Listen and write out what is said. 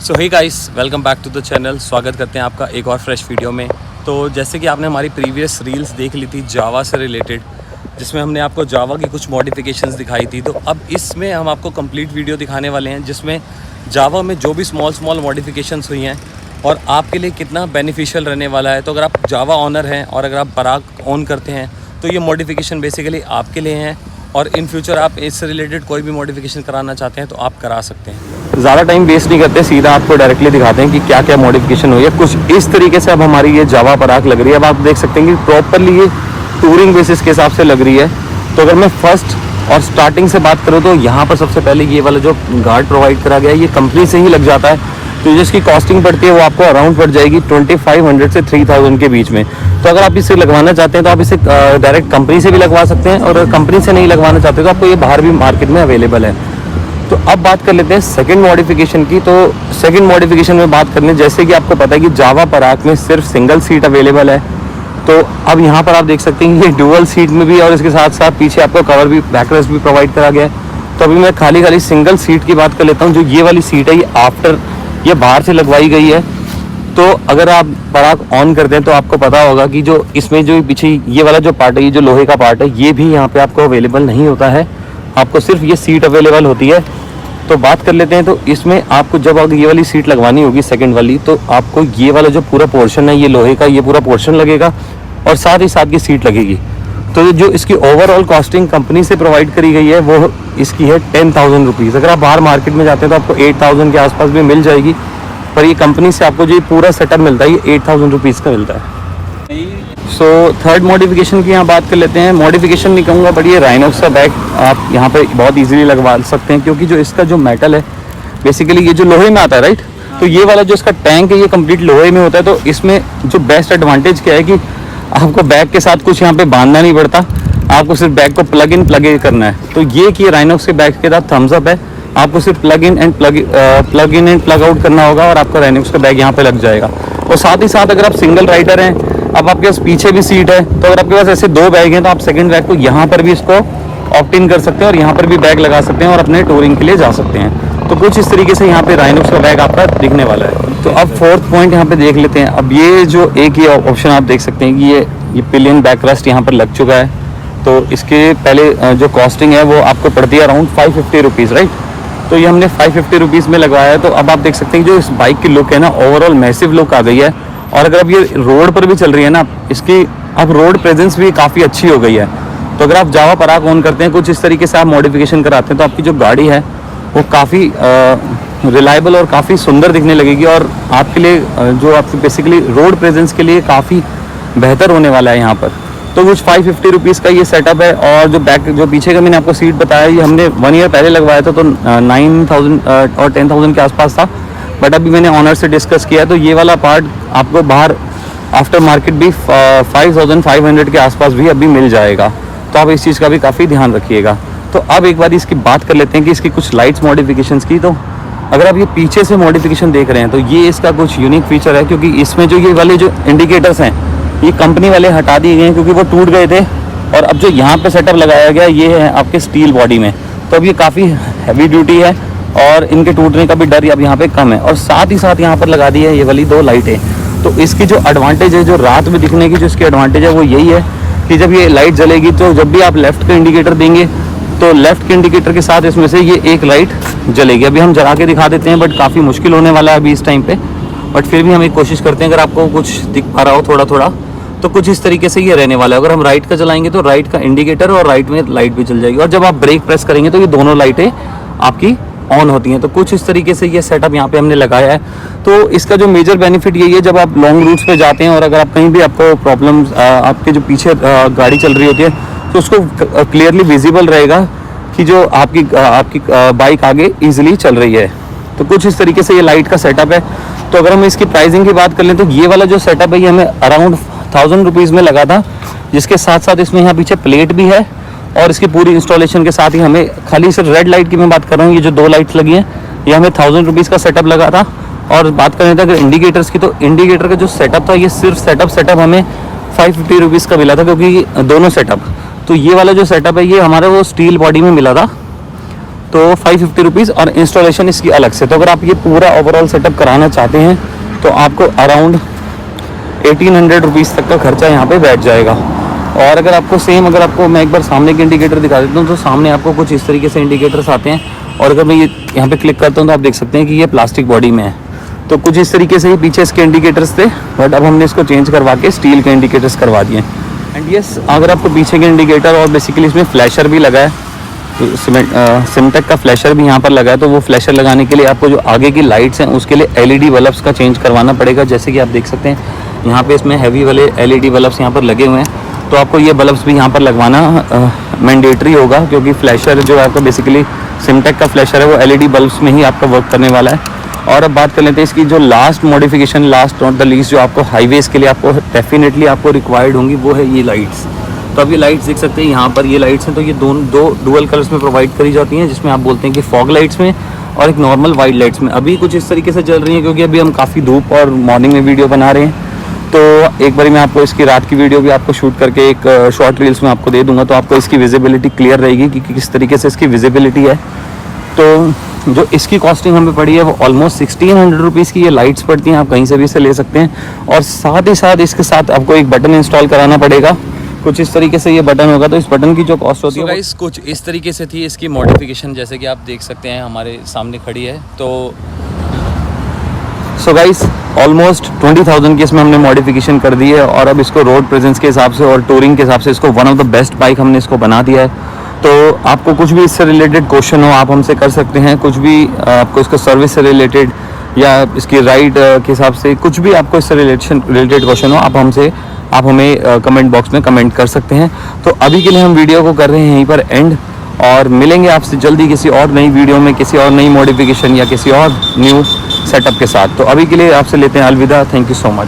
So hey guys, welcome back to the channel. स्वागत करते हैं आपका एक और फ्रेश वीडियो में। तो जैसे कि आपने हमारी प्रीवियस रील्स देख ली थी जावा से रिलेटेड, जिसमें हमने आपको जावा की कुछ मॉडिफिकेशंस दिखाई थी। तो अब इसमें हम आपको कंप्लीट वीडियो दिखाने वाले हैं जिसमें जावा में जो भी स्मॉल मॉडिफिकेशंस हुई हैं और आपके लिए कितना बेनिफिशियल रहने वाला है। तो अगर आप जावा ऑनर हैं और अगर आप पराग ऑन करते हैं तो ये मॉडिफिकेशन बेसिकली आपके लिए हैं, और इन फ्यूचर आप इससे रिलेटेड कोई भी मॉडिफिकेशन कराना चाहते हैं तो आप करा सकते हैं। ज़्यादा टाइम वेस्ट नहीं करते, सीधा आपको डायरेक्टली दिखाते हैं कि क्या क्या मॉडिफिकेशन हुई है। कुछ इस तरीके से अब हमारी ये जावा पराग लग रही है। अब आप देख सकते हैं कि प्रॉपरली ये टूरिंग बेसिस के हिसाब से लग रही है। तो अगर मैं फर्स्ट और स्टार्टिंग से बात करूँ तो यहाँ पर सबसे पहले ये वाला जो गार्ड प्रोवाइड करा गया है ये कंपनी से ही लग जाता है। तो जिसकी कॉस्टिंग पड़ती है वो आपको अराउंड पड़ जाएगी 2500 से 3000 के बीच में। तो अगर आप इसे लगवाना चाहते हैं तो आप इसे डायरेक्ट कंपनी से भी लगवा सकते हैं, और कंपनी से नहीं लगवाना चाहते तो आपको ये बाहर भी मार्केट में अवेलेबल है। तो अब बात कर लेते हैं सेकंड मॉडिफिकेशन की। तो सेकंड मॉडिफिकेशन में बात करने, जैसे कि आपको पता है कि जावा पराग में सिर्फ सिंगल सीट अवेलेबल है। तो अब यहाँ पर आप देख सकते हैं ये डुअल सीट में भी, और इसके साथ साथ पीछे आपको कवर भी, बैकरेस्ट भी प्रोवाइड करा गया है। तो अभी मैं खाली सिंगल सीट की बात कर लेता हूँ। जो ये वाली सीट है ये आफ्टर ये बाहर से लगवाई गई है। तो अगर आप पराग ऑन करते हैं तो आपको पता होगा कि जो इसमें जो पीछे ये वाला जो पार्ट है, ये जो लोहे का पार्ट है, ये भी यहाँ पे आपको अवेलेबल नहीं होता है। आपको सिर्फ ये सीट अवेलेबल होती है। तो बात कर लेते हैं, तो इसमें आपको जब अगर ये वाली सीट लगवानी होगी सेकंड वाली, तो आपको ये वाला जो पूरा पोर्शन है ये लोहे का, ये पूरा पोर्शन लगेगा और साथ ही साथ की सीट लगेगी। तो जो इसकी ओवरऑल कॉस्टिंग कंपनी से प्रोवाइड करी गई है वो इसकी है 10,000 रुपीज़। अगर आप बाहर मार्केट में जाते हैं तो आपको 8,000 के आसपास भी मिल जाएगी, पर ये कंपनी से आपको जो पूरा सेटअप मिलता है ये 8,000 रुपीज़ का मिलता है। सो थर्ड मॉडिफिकेशन की यहाँ बात कर लेते हैं। मॉडिफिकेशन नहीं कहूँगा, बट ये राइनॉक्स का बैग आप यहाँ पे बहुत इजीली लगवा सकते हैं, क्योंकि जो इसका जो मेटल है बेसिकली ये जो लोहे में आता है, राइट। तो ये वाला जो इसका टैंक है ये कंप्लीट लोहे में होता है। तो इसमें जो बेस्ट एडवांटेज क्या है कि आपको बैग के साथ कुछ यहाँ पे बांधना नहीं पड़ता, आपको सिर्फ बैग को प्लग इन करना है। तो ये कि राइनॉक्स के बैग के साथ थम्स अप है, आपको सिर्फ plug in and plug out करना होगा और आपका राइनॉक्स का बैग यहाँ पे लग जाएगा। और साथ ही साथ अगर आप सिंगल राइडर हैं, अब आपके पास पीछे भी सीट है, तो अगर आपके पास ऐसे दो बैग हैं तो आप सेकंड बैग को यहाँ पर भी इसको ऑप्ट इन कर सकते हैं और यहाँ पर भी बैग लगा सकते हैं और अपने टूरिंग के लिए जा सकते हैं। तो कुछ इस तरीके से यहाँ पे राइनॉक्स का बैग आपका दिखने वाला है। तो अब फोर्थ पॉइंट यहाँ पे देख लेते हैं। अब ये जो एक ये ऑप्शन आप देख सकते हैं कि ये पिलियन बैकरेस्ट यहाँ पर लग चुका है। तो इसके पहले जो कॉस्टिंग है वो आपको पड़ती है अराउंड 550 रुपीज़, राइट। तो ये हमने 550 रुपीज़ में लगवाया है। तो अब आप देख सकते हैं जो इस बाइक की लुक है ना, ओवरऑल मैसिव लुक आ गई है। और अगर अब ये रोड पर भी चल रही है ना, इसकी अब रोड प्रेजेंस भी काफ़ी अच्छी हो गई है। तो अगर आप जावा पराग ऑन करते हैं, कुछ इस तरीके से आप मॉडिफिकेशन कराते हैं, तो आपकी जो गाड़ी है वो काफ़ी रिलायबल और काफ़ी सुंदर दिखने लगेगी, और आपके लिए जो आपकी बेसिकली रोड प्रेजेंस के लिए काफ़ी बेहतर होने वाला है यहाँ पर। तो कुछ 550 रुपीज़ का ये सेटअप है। और जो बैक जो पीछे का मैंने आपको सीट बताया ये हमने 1 ईयर पहले लगवाया था, तो 9,000 और 10,000 के आसपास था। बट अभी मैंने ऑनर से डिस्कस किया तो ये वाला पार्ट आपको बाहर आफ्टर मार्केट भी 5,500 के आसपास भी अभी मिल जाएगा। तो आप इस चीज़ का भी काफ़ी ध्यान रखिएगा। तो अब एक बार इसकी बात कर लेते हैं कि इसकी कुछ लाइट्स मॉडिफिकेशंस की। तो अगर आप ये पीछे से मॉडिफिकेशन देख रहे हैं तो ये इसका कुछ यूनिक फीचर है, क्योंकि इसमें जो ये वाले जो इंडिकेटर्स हैं ये कंपनी वाले हटा दिए गए हैं क्योंकि वो टूट गए थे। और अब जो यहाँ पे सेटअप लगाया गया ये है आपके स्टील बॉडी में। तो अब ये काफ़ी हैवी ड्यूटी है और इनके टूटने का भी डर अब यहाँ पे कम है। और साथ ही साथ यहाँ पर लगा दी है ये वाली 2 लाइटें। तो इसकी जो एडवांटेज है, जो रात में दिखने की जो इसकी एडवांटेज है वो यही है कि जब ये लाइट जलेगी तो जब भी आप लेफ्ट का इंडिकेटर देंगे तो लेफ्ट के इंडिकेटर के साथ इसमें से ये एक लाइट जलेगी। अभी हम जला के दिखा देते हैं, बट काफ़ी मुश्किल होने वाला है अभी इस टाइम पे। बट फिर भी हम एक कोशिश करते हैं, अगर आपको कुछ दिख पा रहा हो थोड़ा थोड़ा, तो कुछ इस तरीके से ये रहने वाला है। अगर हम राइट का चलाएंगे तो राइट का इंडिकेटर और राइट में लाइट भी चल जाएगी, और जब आप ब्रेक प्रेस करेंगे तो ये दोनों लाइटें आपकी ऑन होती हैं। तो कुछ इस तरीके से ये सेटअप यहाँ पे हमने लगाया है। तो इसका जो मेजर बेनिफिट यही है, जब आप लॉन्ग रूट्स पे जाते हैं और अगर आप कहीं भी आपको प्रॉब्लम, आपके जो पीछे गाड़ी चल रही होती है तो उसको क्लियरली विजिबल रहेगा कि जो आपकी बाइक आगे ईजिली चल रही है। तो कुछ इस तरीके से ये लाइट का सेटअप है। तो अगर हम इसकी प्राइसिंग की बात कर लें तो ये वाला जो सेटअप है ये हमें अराउंड 1000 रुपीज़ में लगा था, जिसके साथ साथ इसमें यहाँ पीछे प्लेट भी है। और इसकी पूरी इंस्टॉलेशन के साथ ही हमें, खाली सिर्फ रेड लाइट की मैं बात कर रहा हूँ, ये जो 2 लाइट्स लगी हैं ये हमें 1000 रुपीज़ का सेटअप लगा था। और बात करें तो अगर इंडिकेटर्स की, तो इंडिकेटर का जो सेटअप था ये सिर्फ सेटअप हमें 550 रुपीज़ का मिला था, क्योंकि दोनों सेटअप। तो ये वाला जो सेटअप है ये हमारा वो स्टील बॉडी में मिला था। तो 550 रुपीज़ और इंस्टॉलेशन इसकी अलग से। तो अगर आप ये पूरा ओवरऑल सेटअप कराना चाहते हैं तो आपको अराउंड 1800 रुपीज़ तक का खर्चा यहाँ पे बैठ जाएगा। और अगर आपको सेम, अगर आपको मैं एक बार सामने के इंडिकेटर दिखा देता हूँ, तो सामने आपको कुछ इस तरीके से इंडिकेटर्स आते हैं। और अगर मैं ये यहाँ पे क्लिक करता हूँ तो आप देख सकते हैं कि ये प्लास्टिक बॉडी में है। तो कुछ इस तरीके से ही पीछे इसके इंडिकेटर्स थे, बट अब हमने इसको चेंज करवा के स्टील के इंडिकेटर्स करवा दिए। एंड यस, अगर आपको पीछे के इंडिकेटर और बेसिकली इसमें फ्लैशर भी लगा है, तो सिमटेक का फ्लैशर भी यहाँ पर लगा है। तो वो फ्लैशर लगाने के लिए आपको जो आगे की लाइट्स हैं उसके लिए एलईडी बल्ब्स का चेंज करवाना पड़ेगा। जैसे कि आप देख सकते हैं यहाँ पे इसमें हैवी वाले एलईडी बल्ब्स यहाँ पर लगे हुए हैं, तो आपको ये बल्ब्स भी यहाँ पर लगवाना मैंडेटरी होगा, क्योंकि फ्लैशर जो है आपका बेसिकली सिमटेक का फ्लैशर है वो एलईडी बल्ब्स में ही आपका वर्क करने वाला है। और अब बात कर लेते हैं इसकी जो last modification, last not the least, जो आपको हाईवेज़ के लिए आपको डेफिनेटली आपको रिक्वायर्ड होंगी, वो है ये लाइट्स। तो अब ये लाइट्स देख सकते हैं यहाँ पर, ये लाइट्स हैं, तो ये दो डुअल कलर्स में प्रोवाइड करी जाती हैं, जिसमें आप बोलते हैं कि फॉग लाइट्स में और एक नॉर्मल वाइट लाइट्स में। अभी कुछ इस तरीके से चल रही है क्योंकि अभी हम काफ़ी धूप और मॉर्निंग में वीडियो बना रहे हैं। तो एक बार मैं आपको इसकी रात की वीडियो भी आपको शूट करके एक शॉर्ट रील्स में आपको दे दूंगा, तो आपको इसकी विजिबिलिटी क्लियर रहेगी कि किस तरीके से इसकी विजिबिलिटी है। तो जो इसकी कॉस्टिंग हमें पड़ी है वो ऑलमोस्ट 1600 रुपीज़ की ये लाइट्स पड़ती हैं। आप कहीं से भी इसे ले सकते हैं। और साथ ही साथ इसके साथ आपको एक बटन इंस्टॉल कराना पड़ेगा, कुछ इस तरीके से ये बटन होगा। तो इस बटन की जो कॉस्ट होती है गाइस कुछ इस तरीके से थी इसकी मॉडिफिकेशन, जैसे कि आप देख सकते हैं हमारे सामने खड़ी है। तो सो गाइस ऑलमोस्ट 20,000 की इसमें हमने मॉडिफिकेशन कर दी है। और अब इसको रोड प्रेजेंस के हिसाब से और टूरिंग के हिसाब से इसको one of the best bike हमने इसको बना दिया है। तो आपको कुछ भी इससे रिलेटेड क्वेश्चन हो आप हमसे कर सकते हैं, कुछ भी आपको इसको सर्विस से रिलेटेड या इसकी राइड के हिसाब से कुछ भी आपको इससे रिलेटेड क्वेश्चन हो आप हमें कमेंट बॉक्स में कमेंट कर सकते हैं। तो अभी के लिए हम वीडियो को कर रहे हैं यहीं पर एंड, और मिलेंगे आपसे जल्दी किसी और नई वीडियो में, किसी और नई मॉडिफिकेशन या किसी और न्यू सेटअप के साथ। तो अभी के लिए आपसे लेते हैं अलविदा। Thank you so much.